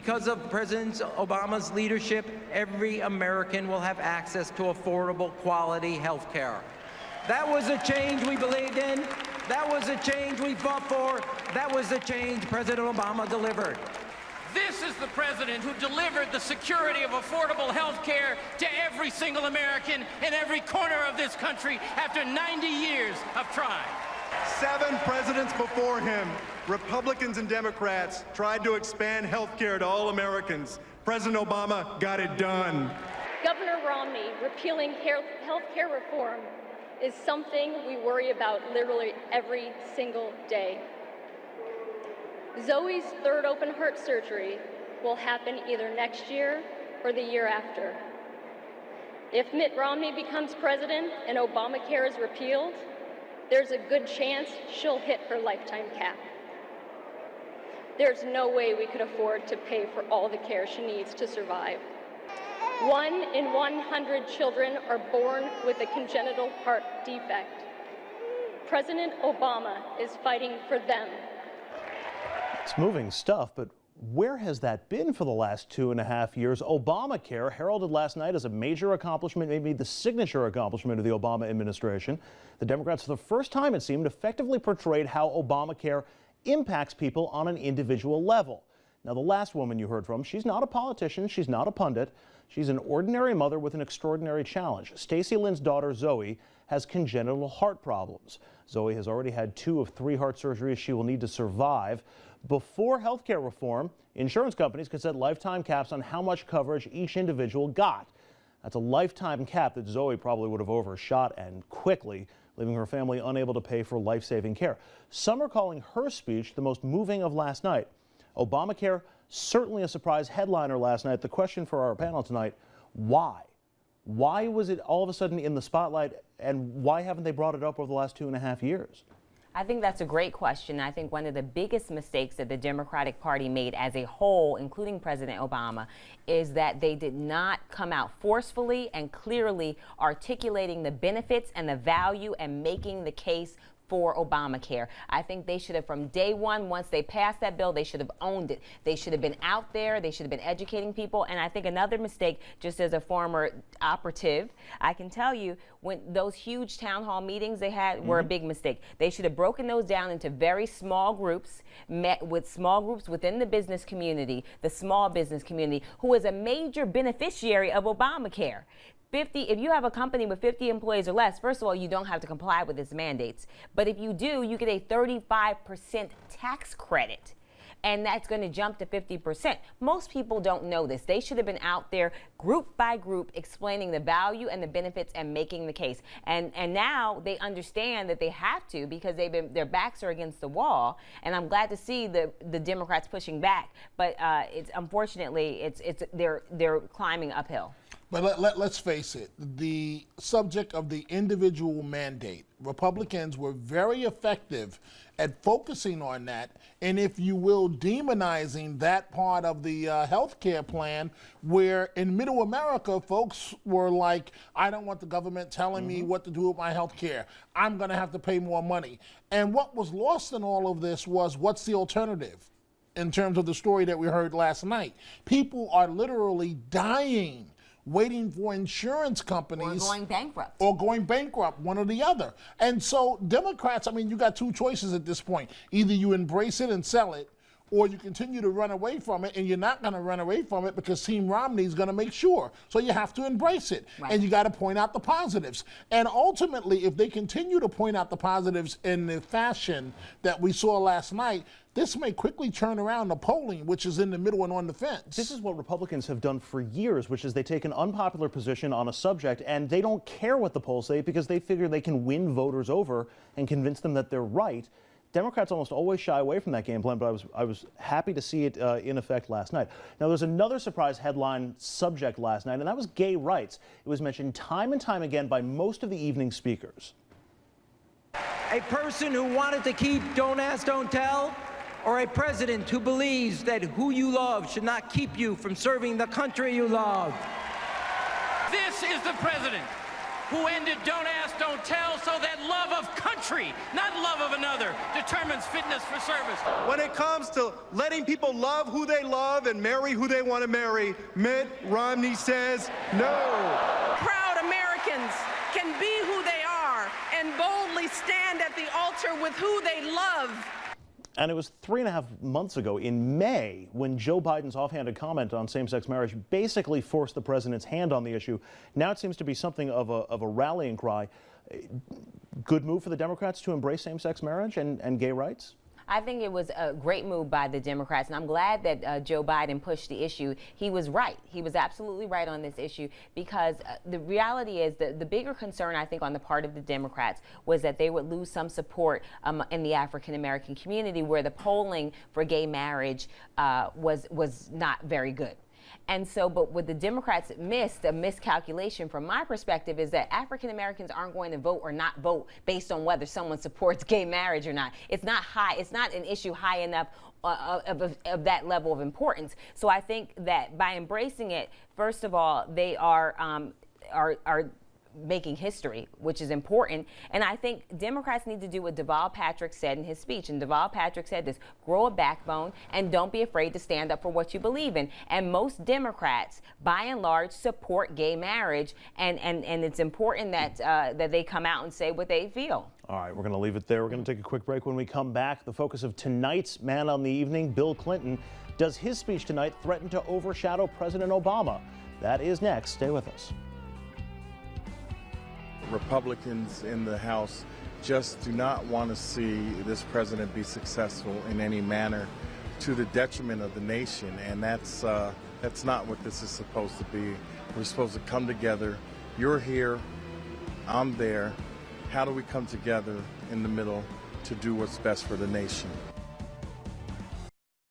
Because of President Obama's leadership, every American will have access to affordable, quality health care. That was a change we believed in. That was a change we fought for. That was the change President Obama delivered. This is the president who delivered the security of affordable health care to every single American in every corner of this country after 90 years of trying. 7 presidents before him, Republicans and Democrats, tried to expand health care to all Americans. President Obama got it done. Governor Romney repealing health care reform is something we worry about literally every single day. Zoe's 3rd open heart surgery will happen either next year or the year after. If Mitt Romney becomes president and Obamacare is repealed, there's a good chance she'll hit her lifetime cap. There's no way we could afford to pay for all the care she needs to survive. 1 in 100 children are born with a congenital heart defect. President Obama is fighting for them. It's moving stuff, but where has that been for the last 2.5 years? Obamacare, heralded last night as a major accomplishment, maybe the signature accomplishment of the Obama administration. The Democrats, for the first time, it seemed, effectively portrayed how Obamacare impacts people on an individual level. Now, the last woman you heard from, she's not a politician, she's not a pundit. She's an ordinary mother with an extraordinary challenge. Stacey Lynn's daughter, Zoe, has congenital heart problems. Zoe has already had 2 of 3 heart surgeries she will need to survive. Before health care reform, insurance companies could set lifetime caps on how much coverage each individual got. That's a lifetime cap that Zoe probably would have overshot, and quickly, leaving her family unable to pay for life-saving care. Some are calling her speech the most moving of last night. Obamacare, certainly a surprise headliner last night. The question for our panel tonight, why? Why was it all of a sudden in the spotlight, and why haven't they brought it up over the last 2.5 years? I think that's a great question. I think one of the biggest mistakes that the Democratic Party made as a whole, including President Obama, is that they did not come out forcefully and clearly articulating the benefits and the value and making the case for Obamacare. I think they should have, from day one, once they passed that bill, they should have owned it. They should have been out there. They should have been educating people. And I think another mistake, just as a former operative, I can tell you, when those huge town hall meetings they had were a big mistake. They should have broken those down into very small groups, met with small groups within the business community, the small business community, who is a major beneficiary of Obamacare. If you have a company with 50 employees or less, first of all, you don't have to comply with its mandates. But if you do, you get a 35% tax credit. And that's going to jump to 50%. Most people don't know this. They should have been out there group by group explaining the value and the benefits and making the case. And now they understand that they have to, because their backs are against the wall. And I'm glad to see the Democrats pushing back. But unfortunately they're climbing uphill. But let's face it, the subject of the individual mandate, Republicans were very effective at focusing on that, and if you will, demonizing that part of the health care plan, where in middle America, folks were like, I don't want the government telling me what to do with my health care. I'm going to have to pay more money. And what was lost in all of this was, what's the alternative? In terms of the story that we heard last night, people are literally dying waiting for insurance companies. Or going bankrupt, one or the other. And so Democrats, I mean, you got 2 choices at this point. Either you embrace it and sell it, or you continue to run away from it, and you're not going to run away from it because Team Romney is going to make sure. So you have to embrace it, and you got to point out the positives. And ultimately, if they continue to point out the positives in the fashion that we saw last night, this may quickly turn around the polling, which is in the middle and on the fence. This is what Republicans have done for years, which is they take an unpopular position on a subject, and they don't care what the polls say because they figure they can win voters over and convince them that they're right. Democrats almost always shy away from that game plan, but I was happy to see it in effect last night. Now, there's another surprise headline subject last night, and that was gay rights. It was mentioned time and time again by most of the evening speakers. A person who wanted to keep Don't Ask, Don't Tell, or a president who believes that who you love should not keep you from serving the country you love. This is the president who ended Don't Ask, Don't Tell, so that love of country, not love of another, determines fitness for service. When it comes to letting people love who they love and marry who they want to marry, Mitt Romney says no. Proud Americans can be who they are and boldly stand at the altar with who they love. And it was 3.5 months ago, in May, when Joe Biden's offhanded comment on same-sex marriage basically forced the president's hand on the issue. Now it seems to be something of a rallying cry. Good move for the Democrats to embrace same-sex marriage and gay rights? I think it was a great move by the Democrats, and I'm glad that Joe Biden pushed the issue. He was right. He was absolutely right on this issue, because the reality is that the bigger concern, I think, on the part of the Democrats was that they would lose some support in the African-American community, where the polling for gay marriage was not very good. And so, but what the Democrats missed, a miscalculation from my perspective, is that African Americans aren't going to vote or not vote based on whether someone supports gay marriage or not. It's not high. It's not an issue high enough of that level of importance. So I think that by embracing it, first of all, they are making history, which is important. And I think Democrats need to do what Deval Patrick said in his speech. And Deval Patrick said this: grow a backbone and don't be afraid to stand up for what you believe in. And most Democrats, by and large, support gay marriage. And it's important that that they come out and say what they feel. All right, we're going to leave it there. We're going to take a quick break. When we come back, the focus of tonight's Man on the Evening, Bill Clinton. Does his speech tonight threaten to overshadow President Obama? That is next. Stay with us. Republicans in the House just do not want to see this president be successful in any manner to the detriment of the nation, and that's not what this is supposed to be. We're supposed to come together. You're here, I'm there. How do we come together in the middle to do what's best for the nation?